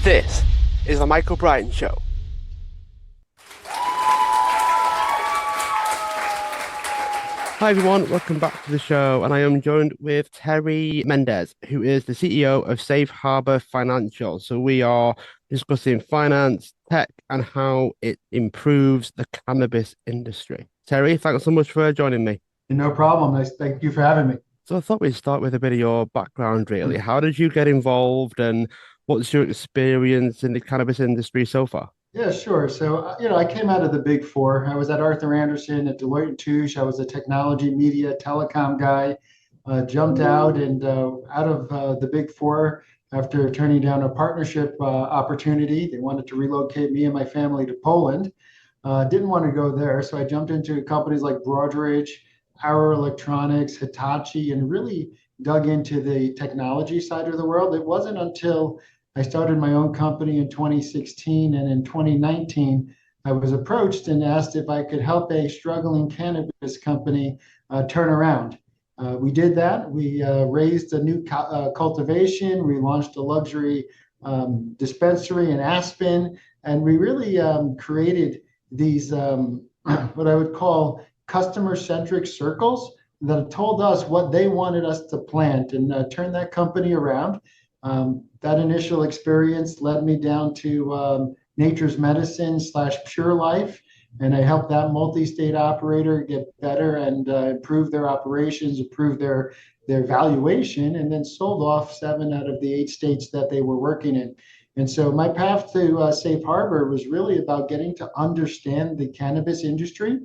This is the Michael Bryan Show. Hi everyone, welcome back to the show, and I am joined with Terry Mendez, who is the CEO of Safe Harbor Financial. So we are discussing finance, tech, and how it improves the cannabis industry. Terry, thanks so much for joining me. No problem. Nice. Thank you for having me. So I thought we'd start with a bit of your background, really. How did you get involved, and what's your experience in the cannabis industry so far? Yeah, sure. So, I came out of the Big Four. I was at Arthur Andersen, at Deloitte and Touche. I was a technology, media, telecom guy. Jumped out and out of the Big Four after turning down a partnership opportunity. They wanted to relocate me and my family to Poland. Didn't want to go there, so I jumped into companies like Broadridge, Arrow Electronics, Hitachi, and really dug into the technology side of the world. It wasn't until I started my own company in 2016, and in 2019, I was approached and asked if I could help a struggling cannabis company turn around. We did that. We raised a new cultivation. We launched a luxury dispensary in Aspen, and we really created these what I would call customer-centric circles that told us what they wanted us to plant and turn that company around. That initial experience led me down to Nature's Medicine slash Pure Life, and I helped that multi-state operator get better and improve their operations, improve their valuation, and then sold off 7 out of the 8 states that they were working in. And so my path to Safe Harbor was really about getting to understand the cannabis industry,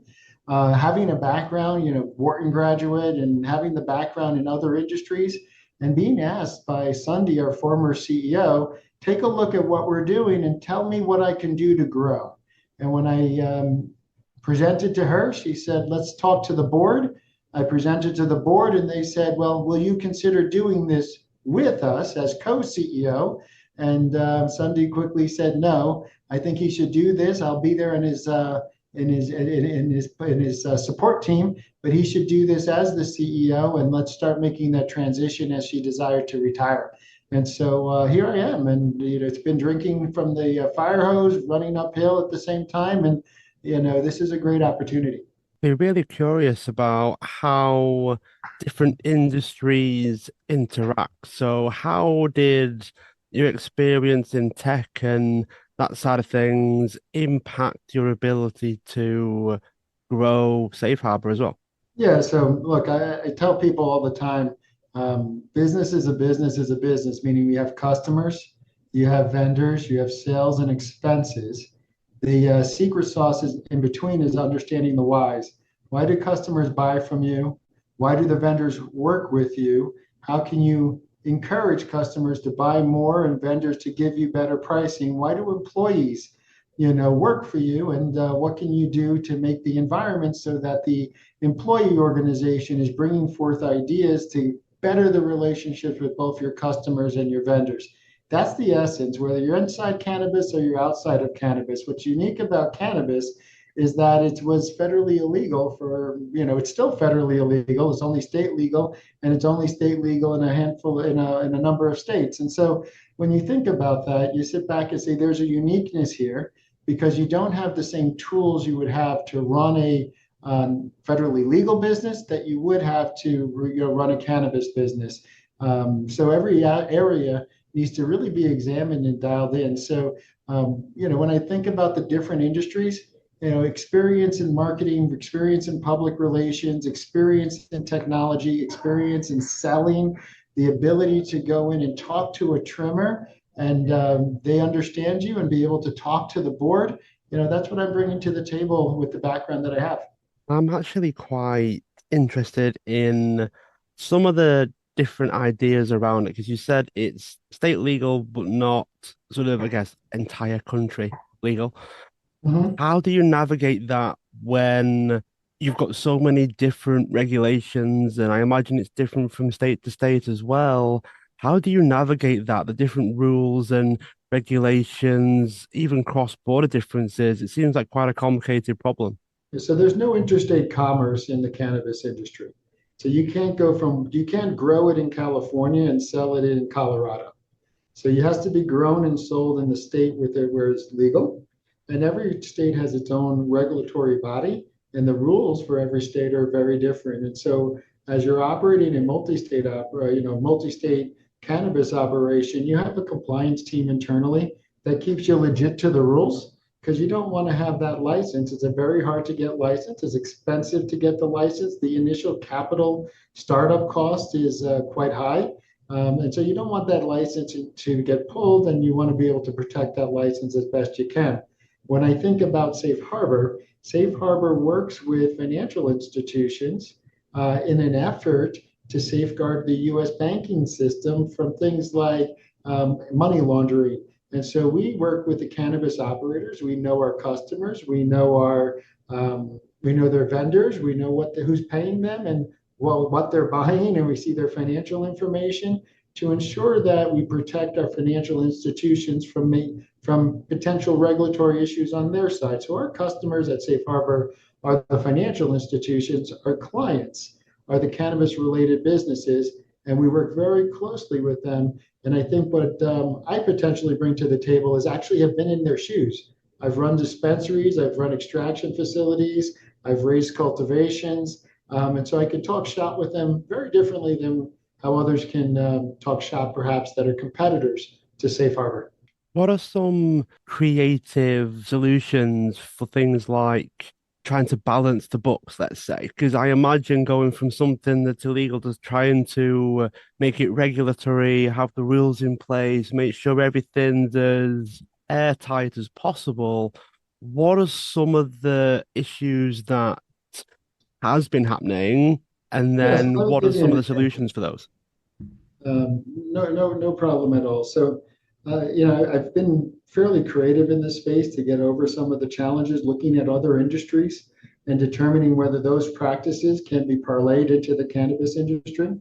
having a background, Wharton graduate, and having the background in other industries, and being asked by Sunday, our former CEO, take a look at what we're doing and tell me what I can do to grow. And when I presented to her, she said, let's talk to the board. I presented to the board, and they said, well, will you consider doing this with us as co-CEO? And Sunday quickly said, no, I think he should do this. I'll be there in his support team, but he should do this as the CEO, and let's start making that transition as she desired to retire. And so here I am, and it's been drinking from the fire hose, running uphill at the same time, and this is a great opportunity. Be really curious about how different industries interact. So, how did your experience in tech and that side of things impact your ability to grow Safe Harbor as well? Yeah, so look, I tell people all the time, business is a business is a business, meaning we have customers, you have vendors, you have sales and expenses. The secret sauce is in between is understanding the whys. Why do customers buy from you? Why do the vendors work with you? How can you encourage customers to buy more and vendors to give you better pricing? Why do employees, work for you? And what can you do to make the environment so that the employee organization is bringing forth ideas to better the relationships with both your customers and your vendors? That's the essence, whether you're inside cannabis or you're outside of cannabis. What's unique about cannabis is that it was federally illegal it's still federally illegal. It's only state legal, and it's only state legal in a handful, in a number of states. And so when you think about that, you sit back and say, there's a uniqueness here because you don't have the same tools you would have to run a federally legal business that you would have to run a cannabis business. So every area needs to really be examined and dialed in. So, when I think about the different industries, experience in marketing, experience in public relations, experience in technology, experience in selling, the ability to go in and talk to a trimmer and they understand you and be able to talk to the board, that's what I'm bringing to the table with the background that I have. I'm actually quite interested in some of the different ideas around it because you said it's state legal, but not sort of, I guess, entire country legal. Mhm. How do you navigate that when you've got so many different regulations, and I imagine it's different from state to state as well? How do you navigate that, the different rules and regulations, even cross-border differences? It seems like quite a complicated problem. So there's no interstate commerce in the cannabis industry. So you can't grow it in California and sell it in Colorado. So it has to be grown and sold in the state with it where it's legal. And every state has its own regulatory body, and the rules for every state are very different. And so as you're operating a multi-state cannabis operation, you have a compliance team internally that keeps you legit to the rules because you don't want to have that license. It's a very hard to get license. It's expensive to get the license. The initial capital startup cost is quite high. And so you don't want that license to get pulled, and you want to be able to protect that license as best you can. When I think about Safe Harbor works with financial institutions in an effort to safeguard the US banking system from things like money laundering. And so we work with the cannabis operators. We know our customers. We know their vendors. We know who's paying them and what they're buying, and we see their financial information to ensure that we protect our financial institutions from potential regulatory issues on their side. So our customers at Safe Harbor are the financial institutions, our clients are the cannabis related businesses, and we work very closely with them. And I think what I potentially bring to the table is actually have been in their shoes. I've run dispensaries, I've run extraction facilities, I've raised cultivations, and so I can talk shop with them very differently than how others can talk shop, perhaps, that are competitors to Safe Harbor. What are some creative solutions for things like trying to balance the books, let's say? Because I imagine going from something that's illegal to trying to make it regulatory, have the rules in place, make sure everything's as airtight as possible. What are some of the issues that has been happening? And Yes, then let me what are give you some an of the example. solutions for those? No problem at all. So, I've been fairly creative in this space to get over some of the challenges, looking at other industries and determining whether those practices can be parlayed into the cannabis industry.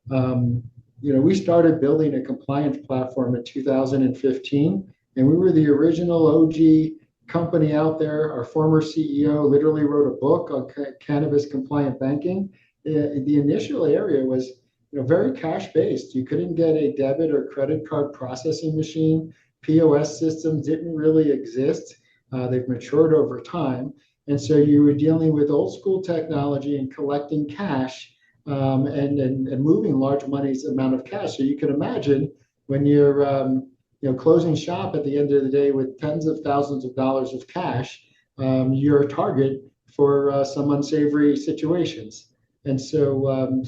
We started building a compliance platform in 2015, and we were the original OG company out there. Our former CEO literally wrote a book on cannabis compliant banking. The initial area was very cash based. You couldn't get a debit or credit card processing machine. POS systems didn't really exist. They've matured over time. And so you were dealing with old school technology and collecting cash and moving large monies amount of cash. So you can imagine when you're closing shop at the end of the day with tens of thousands of dollars of cash, you're a target for some unsavory situations. And so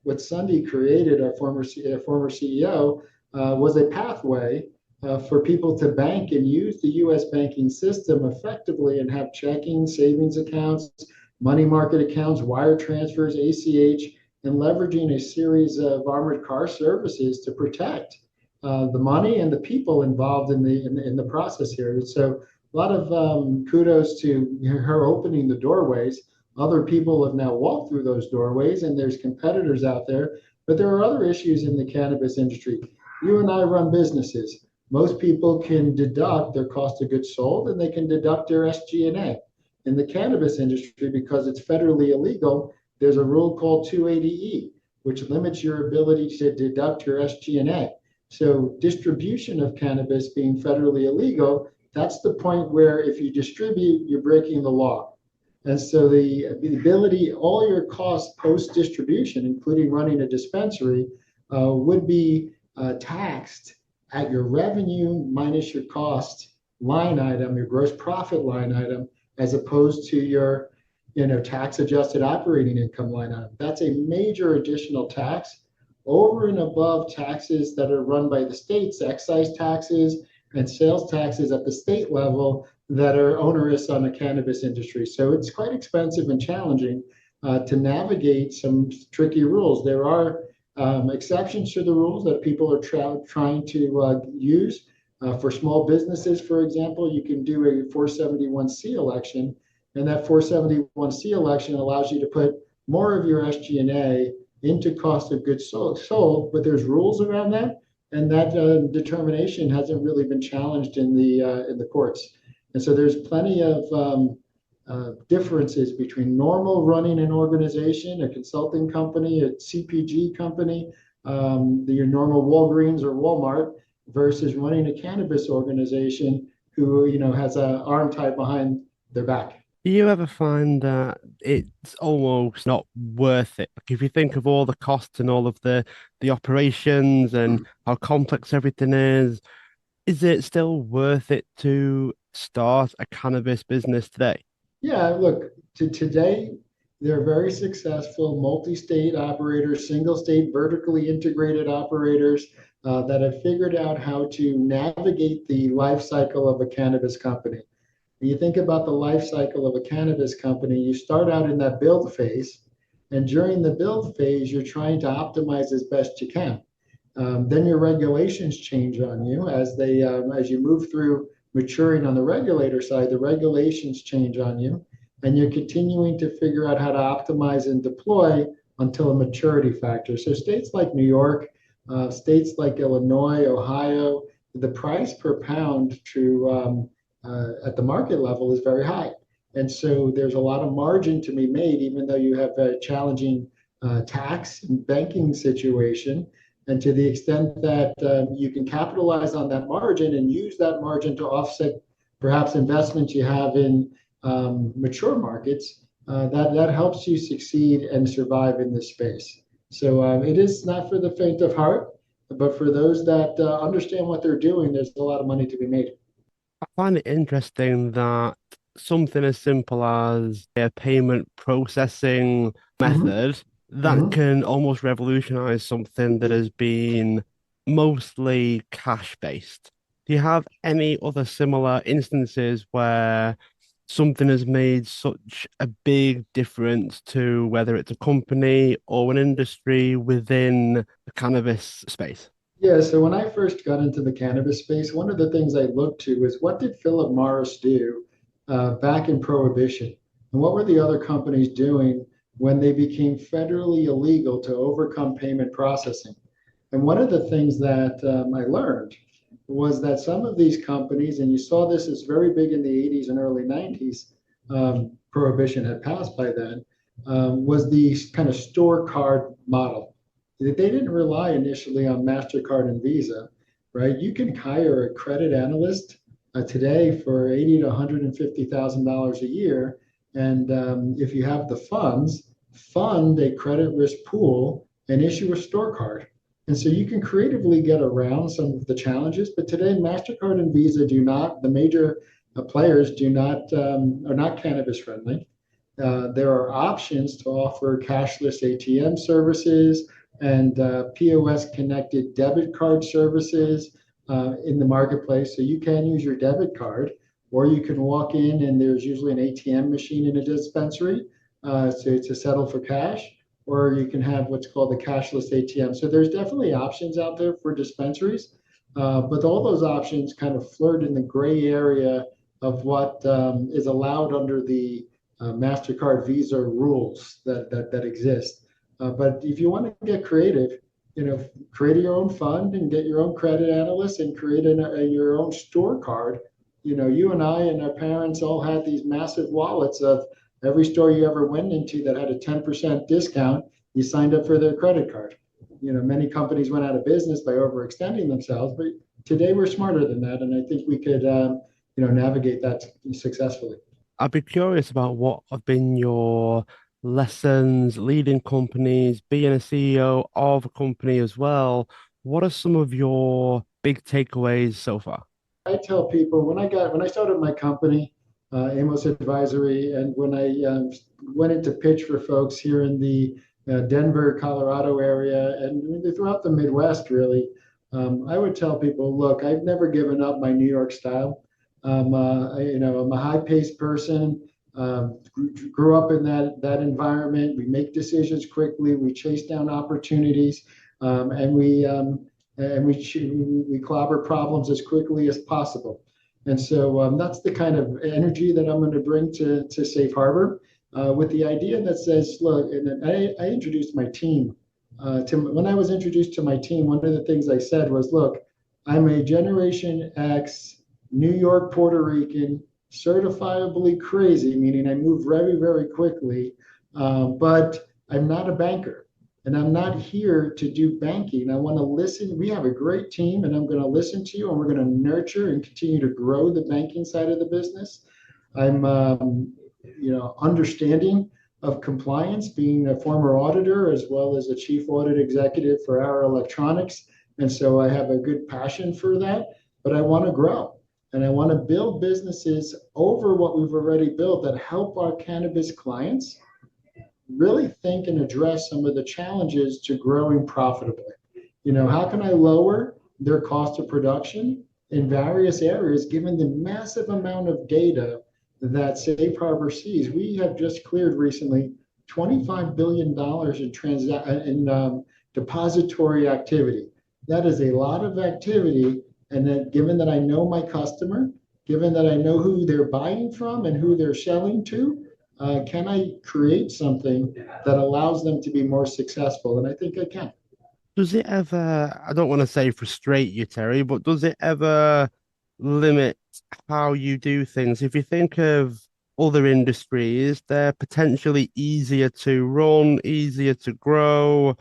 what Sunday created, our former CEO, was a pathway for people to bank and use the U.S. banking system effectively and have checking, savings accounts, money market accounts, wire transfers, ACH, and leveraging a series of armored car services to protect the money and the people involved in the process here. So a lot of kudos to her opening the doorways. Other people have now walked through those doorways, and there's competitors out there. But there are other issues in the cannabis industry. You and I run businesses. Most people can deduct their cost of goods sold, and they can deduct their SG&A. In the cannabis industry, because it's federally illegal, there's a rule called 280E, which limits your ability to deduct your SG&A. So distribution of cannabis being federally illegal, that's the point where if you distribute, you're breaking the law. And so the ability, all your costs post distribution, including running a dispensary, would be taxed at your revenue minus your cost line item, your gross profit line item, as opposed to your tax adjusted operating income line item. That's a major additional tax over and above taxes that are run by the states, excise taxes and sales taxes at the state level that are onerous on the cannabis industry. So it's quite expensive and challenging to navigate some tricky rules. There are exceptions to the rules that people are trying to use. For small businesses, for example, you can do a 471C election, and that 471C election allows you to put more of your SG&A into cost of goods sold, but there's rules around that, and that determination hasn't really been challenged in the courts. And so there's plenty of differences between normal running an organization, a consulting company, a CPG company, your normal Walgreens or Walmart, versus running a cannabis organization who, has an arm tied behind their back. Do you ever find that it's almost not worth it? Like if you think of all the costs and all of the operations and how complex everything is it still worth it to start a cannabis business today? Yeah, look, today, they're very successful multi-state operators, single state vertically integrated operators that have figured out how to navigate the life cycle of a cannabis company. When you think about the life cycle of a cannabis company, you start out in that build phase, and during the build phase, you're trying to optimize as best you can. Then your regulations change on you as you move through maturing on the regulator side. The regulations change on you, and you're continuing to figure out how to optimize and deploy until a maturity factor. So states like New York, states like Illinois, Ohio, the price per pound to at the market level is very high. And so there's a lot of margin to be made, even though you have a challenging tax and banking situation. And to the extent that you can capitalize on that margin and use that margin to offset perhaps investments you have in mature markets, that helps you succeed and survive in this space. So it is not for the faint of heart, but for those that understand what they're doing, there's a lot of money to be made. I find it interesting that something as simple as a payment processing Mhm. method that Mhm. can almost revolutionize something that has been mostly cash based. Do you have any other similar instances where something has made such a big difference to whether it's a company or an industry within the cannabis space? Yeah, so when I first got into the cannabis space, one of the things I looked to was what did Philip Morris do back in Prohibition? And what were the other companies doing when they became federally illegal to overcome payment processing? And one of the things that I learned was that some of these companies, and you saw this is very big in the 80s and early 90s, Prohibition had passed by then, was the kind of store card model. They didn't rely initially on MasterCard and Visa, right? You can hire a credit analyst today for $80 to $150,000 a year. And if you have the funds, fund a credit risk pool and issue a store card. And so you can creatively get around some of the challenges. But today, MasterCard and Visa do not, the major players do not, are not cannabis friendly. There are options to offer cashless ATM services and POS connected debit card services in the marketplace. So you can use your debit card, or you can walk in and there's usually an ATM machine in a dispensary to settle for cash, or you can have what's called the cashless ATM. So there's definitely options out there for dispensaries, but all those options kind of flirt in the gray area of what is allowed under the MasterCard Visa rules that exist. But if you want to get creative, create your own fund and get your own credit analyst and create your own store card. You and I and our parents all had these massive wallets of every store you ever went into that had a 10% discount, you signed up for their credit card. Many companies went out of business by overextending themselves, but today we're smarter than that. And I think we could, navigate that successfully. I'd be curious about what have been your lessons leading companies, being a CEO of a company as well. What are some of your big takeaways so far? I tell people when I started my company, Amos Advisory, and when I went into pitch for folks here in the Denver, Colorado area, and throughout the Midwest, really, I would tell people, look, I've never given up my New York style. I'm a high-paced person. Grew up in that environment. We make decisions quickly. We chase down opportunities, and we clobber problems as quickly as possible. And so that's the kind of energy that I'm going to bring to Safe Harbor with the idea that says, look, and I introduced my team. When I was introduced to my team, one of the things I said was, look, I'm a Generation X, New York, Puerto Rican, certifiably crazy, meaning I move very, very quickly, but I'm not a banker. And I'm not here to do banking. I want to listen. We have a great team, and I'm going to listen to you, and we're going to nurture and continue to grow the banking side of the business. I'm, understanding of compliance, being a former auditor as well as a chief audit executive for our electronics. And so I have a good passion for that, but I want to grow and I want to build businesses over what we've already built that help our cannabis clients really think and address some of the challenges to growing profitably. How can I lower their cost of production in various areas given the massive amount of data that Safe Harbor sees? We have just cleared recently $25 billion in depository activity. That is a lot of activity. And then, given that I know my customer, given that I know who they're buying from and who they're selling to, can I create something that allows them to be more successful? And I think I can. Does it ever, I don't want to say frustrate you, Terry, but does it ever limit how you do things? If you think of other industries, they're potentially easier to run, easier to grow.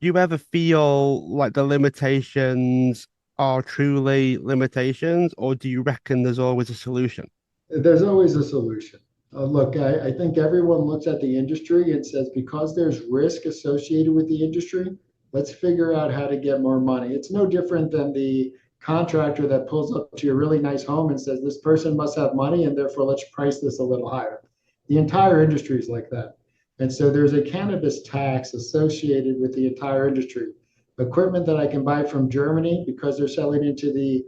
Do you ever feel like the limitations are truly limitations, or do you reckon there's always a solution? There's always a solution. Look, I think everyone looks at the industry and says, because there's risk associated with the industry, let's figure out how to get more money. It's no different than the contractor that pulls up to your really nice home and says, this person must have money, and therefore let's price this a little higher. The entire industry is like that. And so there's a cannabis tax associated with the entire industry. Equipment that I can buy from Germany because they're selling into the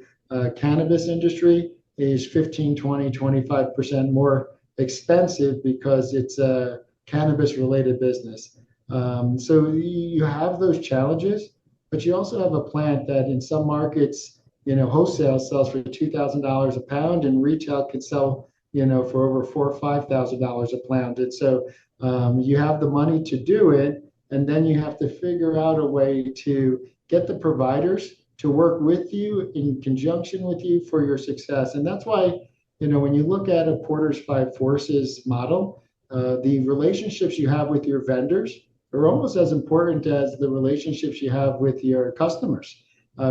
cannabis industry is 15, 20, 25% more expensive because it's a cannabis related business. So you have those challenges, but you also have a plant that in some markets, wholesale sells for $2,000 a pound and retail could sell, for over $4,000 or $5,000 a pound. And so you have the money to do it, and then you have to figure out a way to get the providers to work with you in conjunction with you for your success. And that's why, when you look at a Porter's Five Forces model, the relationships you have with your vendors are almost as important as the relationships you have with your customers,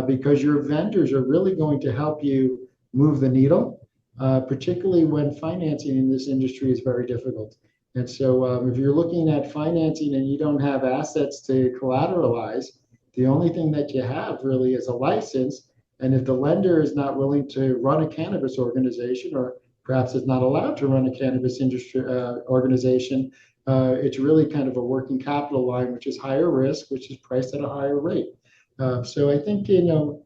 because your vendors are really going to help you move the needle, particularly when financing in this industry is very difficult. And so, if you're looking at financing and you don't have assets to collateralize, the only thing that you have really is a license. And if the lender is not willing to run a cannabis organization, or perhaps is not allowed to run a cannabis industry organization, it's really kind of a working capital line, which is higher risk, which is priced at a higher rate. So I think,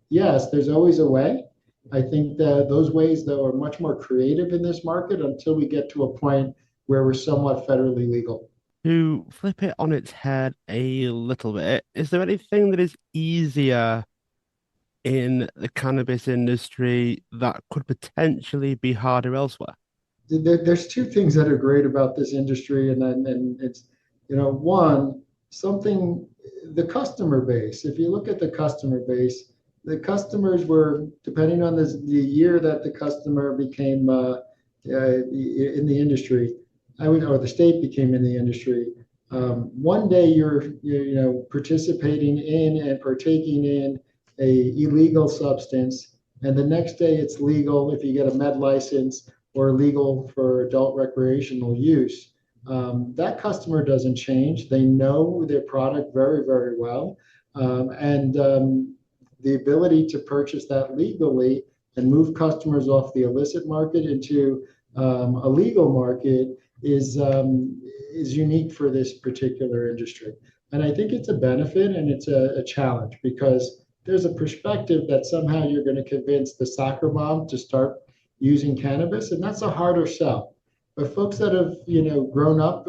yes, there's always a way. I think that those ways, though, are much more creative in this market until we get to a point where we're somewhat federally legal. To flip it on its head a little bit, is there anything that is easier in the cannabis industry that could potentially be harder elsewhere? There's two things that are great about this industry, and it's, one, something, the customer base. If you look at the customer base, the customers were, depending on the year that the customer became in the industry, or the state became in the industry. One day you're participating in and partaking in a illegal substance, and the next day it's legal if you get a med license or legal for adult recreational use. That customer doesn't change. They know their product very, very well. And the ability to purchase that legally and move customers off the illicit market into a legal market is unique for this particular industry. And I think it's a benefit and it's a challenge because there's a perspective that somehow you're going to convince the soccer mom to start using cannabis, and that's a harder sell. But folks that have grown up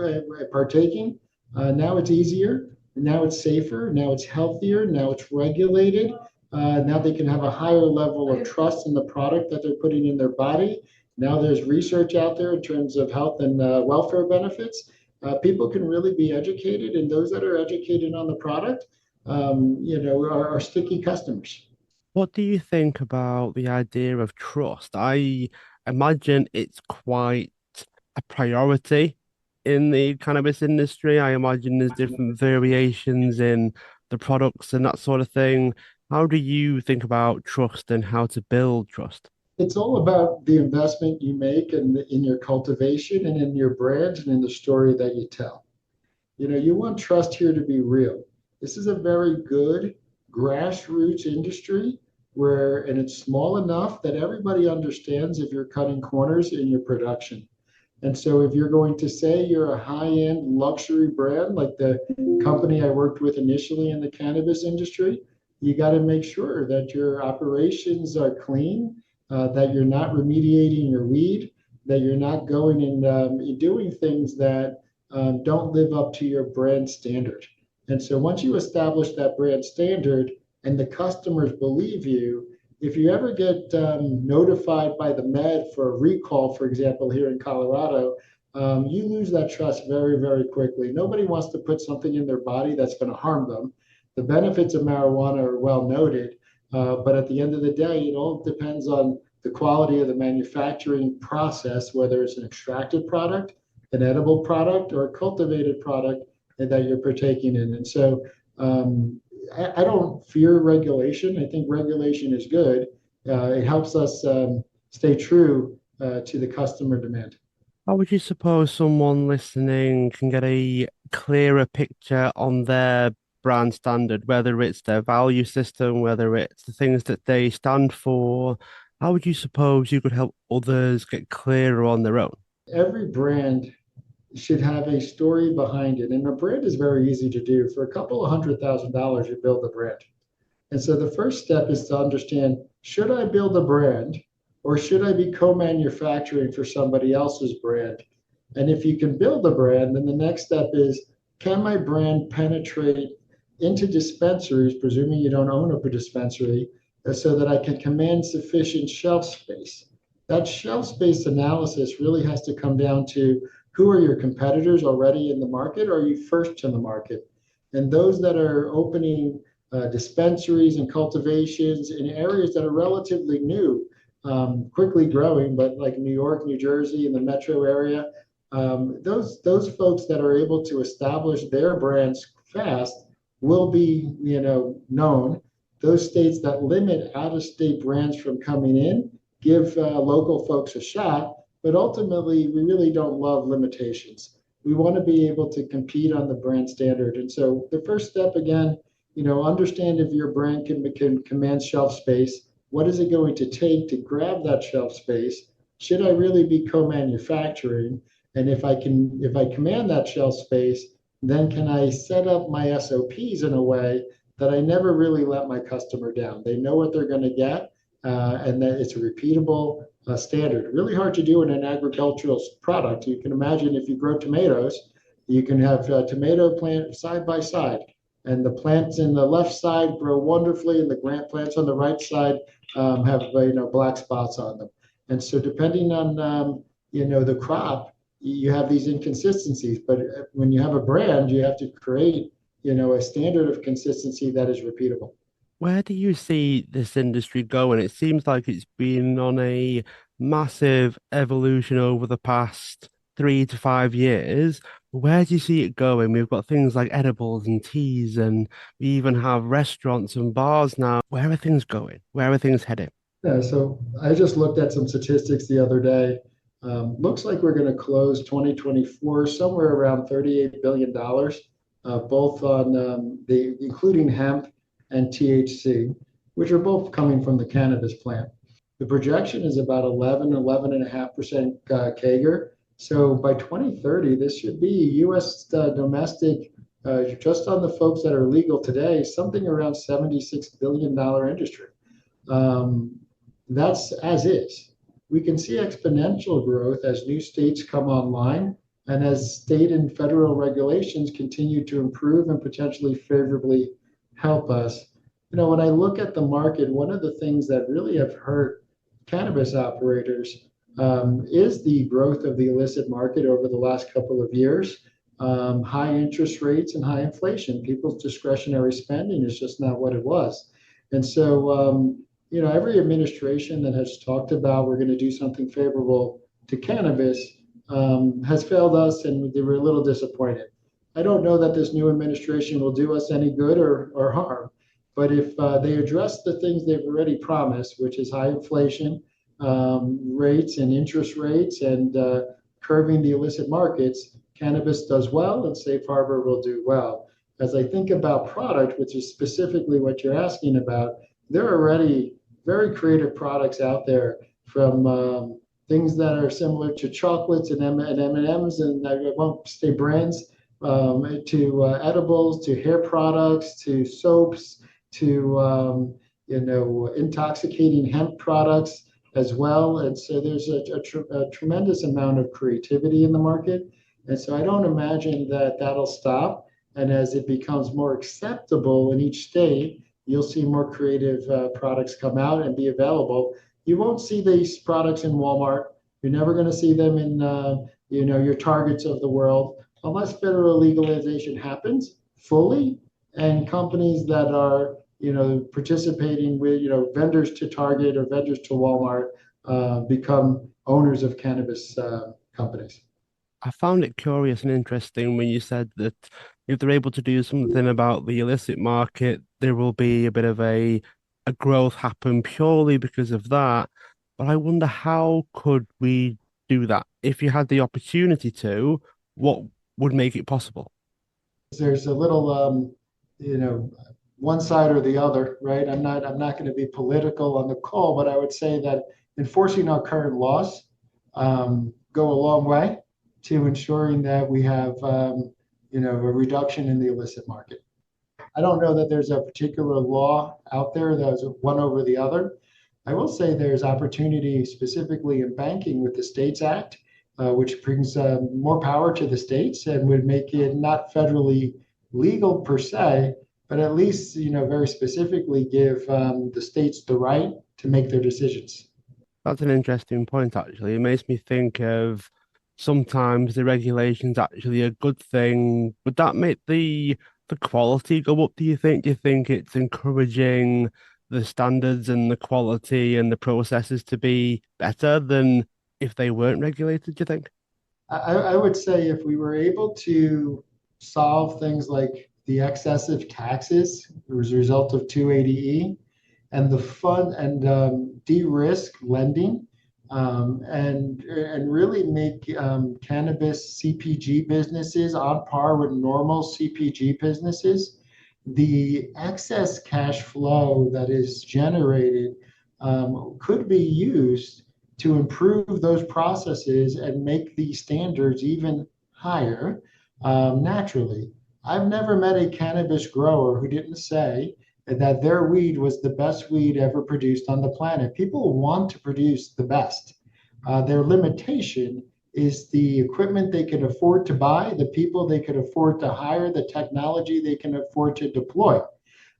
partaking, now it's easier, now it's safer, now it's healthier, now it's regulated. Now they can have a higher level of trust in the product that they're putting in their body. Now there's research out there in terms of health and welfare benefits. People can really be educated, and those that are educated on the product, are sticky customers. What do you think about the idea of trust? I imagine it's quite a priority in the cannabis industry? I imagine there's different variations in the products and that sort of thing. How do you think about trust and how to build trust? It's all about the investment you make in your cultivation and in your brand and in the story that you tell. You want trust here to be real. This is a very good grassroots industry and it's small enough that everybody understands if you're cutting corners in your production. And so if you're going to say you're a high-end luxury brand, like the company I worked with initially in the cannabis industry, you got to make sure that your operations are clean, that you're not remediating your weed, that you're not going and doing things that don't live up to your brand standard. And so once you establish that brand standard and the customers believe you, if you ever get notified by the Med for a recall, for example, here in Colorado, you lose that trust very, very quickly. Nobody wants to put something in their body that's going to harm them. The benefits of marijuana are well noted, but at the end of the day, it all depends on the quality of the manufacturing process, whether it's an extracted product, an edible product, or a cultivated product that you're partaking in. And so I don't fear regulation. I think regulation is good. It helps us stay true to the customer demand. How would you suppose someone listening can get a clearer picture on their brand standard, whether it's their value system, whether it's the things that they stand for? How would you suppose you could help others get clearer on their own? Every brand should have a story behind it. And a brand is very easy to do. For a couple of $100,000, you build a brand. And so the first step is to understand, should I build a brand or should I be co-manufacturing for somebody else's brand? And if you can build a brand, then the next step is, can my brand penetrate into dispensaries, presuming you don't own a dispensary, so that I can command sufficient shelf space? That shelf space analysis really has to come down to, who are your competitors already in the market, or are you first to the market? And those that are opening dispensaries and cultivations in areas that are relatively new, quickly growing, but like New York, New Jersey, and the metro area, those folks that are able to establish their brands fast will be, known. Those states that limit out-of-state brands from coming in give local folks a shot, but ultimately we really don't love limitations. We want to be able to compete on the brand standard. And so the first step, again, understand if your brand can command shelf space. What is it going to take to grab that shelf space? Should I really be co-manufacturing? And if I command that shelf space, then can I set up my SOPs in a way that I never really let my customer down? They know what they're going to get, and that it's a repeatable standard. Really hard to do in an agricultural product. You can imagine if you grow tomatoes, you can have a tomato plant side by side, and the plants in the left side grow wonderfully, and the plants on the right side have black spots on them. And so, depending on the crop, you have these inconsistencies. But when you have a brand, you have to create a standard of consistency that is repeatable. Where do you see this industry going? It seems like it's been on a massive evolution over the past 3 to 5 years. Where do you see it going? We've got things like edibles and teas, and we even have restaurants and bars now. Where are things going? Where are things heading? Yeah, so I just looked at some statistics the other day. Looks like we're going to close 2024 somewhere around $38 billion, both on including hemp and THC, which are both coming from the cannabis plant. The projection is about 11.5% CAGR. So by 2030, this should be U.S. Domestic, just on the folks that are legal today, something around $76 billion industry. That's as is. We can see exponential growth as new states come online and as state and federal regulations continue to improve and potentially favorably help us. When I look at the market, one of the things that really have hurt cannabis operators is the growth of the illicit market over the last couple of years. High interest rates and high inflation. People's discretionary spending is just not what it was. And so, every administration that has talked about we're going to do something favorable to cannabis has failed us, and they were a little disappointed. I don't know that this new administration will do us any good or harm, but if they address the things they've already promised, which is high inflation rates and interest rates and curbing the illicit markets, cannabis does well and safe harbor will do well. As I think about product, which is specifically what you're asking about, there are already very creative products out there from things that are similar to chocolates and M&Ms, and I won't say brands, to edibles, to hair products, to soaps, to intoxicating hemp products as well. And so there's a tremendous amount of creativity in the market. And so I don't imagine that that'll stop. And as it becomes more acceptable in each state, you'll see more creative products come out and be available. You won't see these products in Walmart. You're never going to see them in your Targets of the world unless federal legalization happens fully, and companies that are participating with vendors to Target or vendors to Walmart become owners of cannabis companies. I found it curious and interesting when you said that if they're able to do something about the illicit market, there will be a bit of a growth happen purely because of that. But I wonder how could we do that? If you had the opportunity to, what would make it possible? There's a little you know one side or the other, right? I'm not going to be political on the call, but I would say that enforcing our current laws go a long way to ensuring that we have a reduction in the illicit market. I don't know that there's a particular law out there that's one over the other. I will say there's opportunity specifically in banking with the States Act, which brings more power to the states and would make it not federally legal per se, but at least very specifically give the states the right to make their decisions. That's an interesting point, actually. It makes me think of sometimes the regulation's actually a good thing. Would that make the quality go up, do you think? Do you think it's encouraging the standards and the quality and the processes to be better than if they weren't regulated, do you think? I would say if we were able to solve things like the excessive taxes as a result of 280E and the fund and de-risk lending, and really make cannabis CPG businesses on par with normal CPG businesses, the excess cash flow that is generated could be used to improve those processes and make the standards even higher naturally. I've never met a cannabis grower who didn't say that their weed was the best weed ever produced on the planet. People want to produce the best. Their limitation is the equipment they can afford to buy, the people they can afford to hire, the technology they can afford to deploy.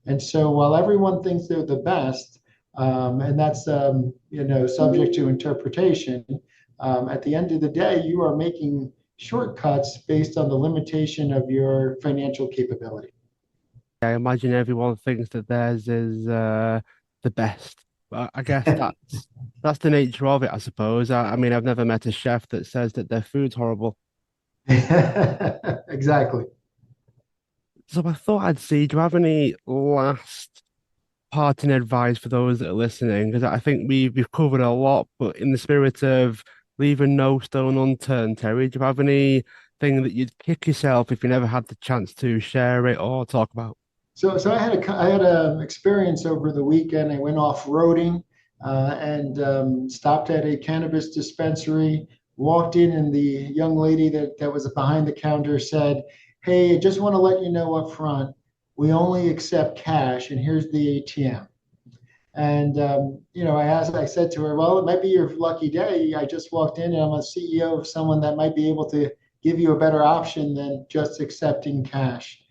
And so while everyone thinks they're the best, and that's subject to interpretation, at the end of the day, you are making shortcuts based on the limitation of your financial capability. I imagine everyone thinks that theirs is the best. But I guess that's the nature of it, I suppose. I mean, I've never met a chef that says that their food's horrible. Exactly. So I thought I'd see, do you have any last parting advice for those that are listening? Because I think we've covered a lot, but in the spirit of leaving no stone unturned, Terry, do you have anything that you'd kick yourself if you never had the chance to share it or talk about? So I had a experience over the weekend. I went off roading and stopped at a cannabis dispensary. Walked in, and the young lady that was behind the counter said, "Hey, I just want to let you know up front, we only accept cash, and here's the ATM." And I said to her, "Well, it might be your lucky day. I just walked in, and I'm a CEO of someone that might be able to give you a better option than just accepting cash."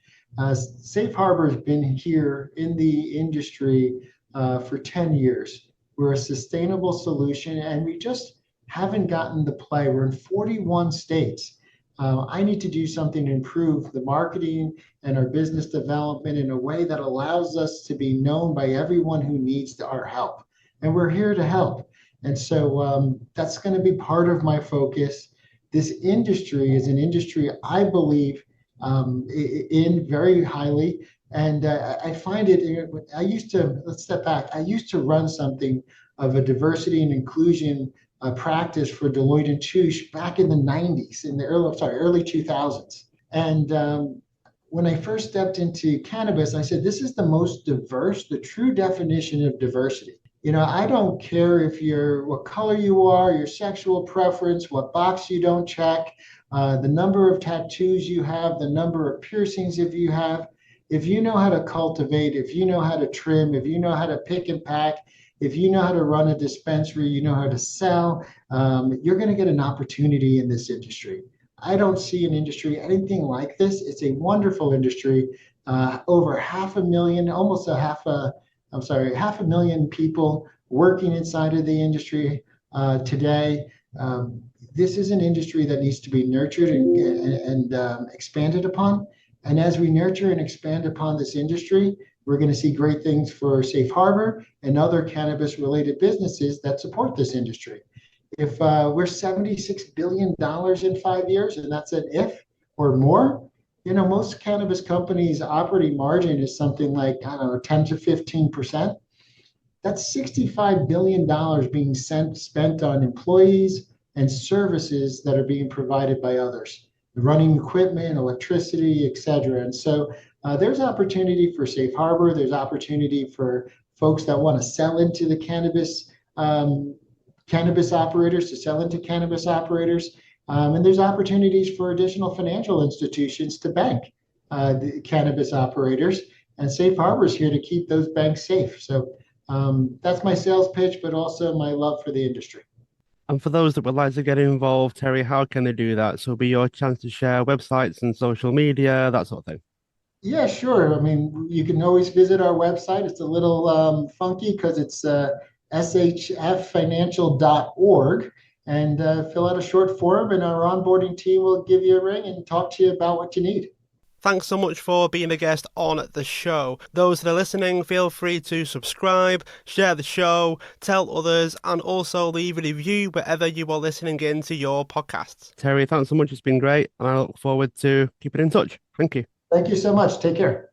Safe Harbor has been here in the industry for 10 years. We're a sustainable solution, and we just haven't gotten the play. We're in 41 states. I need to do something to improve the marketing and our business development in a way that allows us to be known by everyone who needs our help. And we're here to help. And so that's going to be part of my focus. this industry is an industry I believe in very highly. And I find it, I used to, let's step back. I used to run something of a diversity and inclusion practice for Deloitte and Touche back in the 90s, in the early 2000s. And when I first stepped into cannabis, I said, this is the most diverse, the true definition of diversity. I don't care if you're what color you are, your sexual preference, what box you don't check, the number of tattoos you have, the number of piercings if you have. If you know how to cultivate, if you know how to trim, if you know how to pick and pack, if you know how to run a dispensary, you know how to sell, you're going to get an opportunity in this industry. I don't see an industry anything like this. It's a wonderful industry. Over half a million, almost half a million people working inside of the industry today. This is an industry that needs to be nurtured and expanded upon. And as we nurture and expand upon this industry, we're going to see great things for Safe Harbor and other cannabis related businesses that support this industry. If we're $76 billion in 5 years, and that's an if or more, most cannabis companies' operating margin is something like, I don't know, 10 to 15%. That's $65 billion being spent on employees and services that are being provided by others, running equipment, electricity, et cetera. And so there's opportunity for Safe Harbor. There's opportunity for folks that want to sell into the cannabis operators to sell into cannabis operators. And there's opportunities for additional financial institutions to bank the cannabis operators. And Safe Harbor is here to keep those banks safe. So that's my sales pitch, but also my love for the industry. And for those that would like to get involved, Terry, how can they do that? So it'll be your chance to share websites and social media, that sort of thing. Yeah, sure. I mean, you can always visit our website. It's a little funky because it's shffinancial.org, and fill out a short form, and our onboarding team will give you a ring and talk to you about what you need. Thanks so much for being a guest on the show. Those that are listening, feel free to subscribe, share the show, tell others, and also leave a review wherever you are listening into your podcasts. Terry, thanks so much. It's been great, and I look forward to keeping in touch. Thank you. Thank you so much. Take care.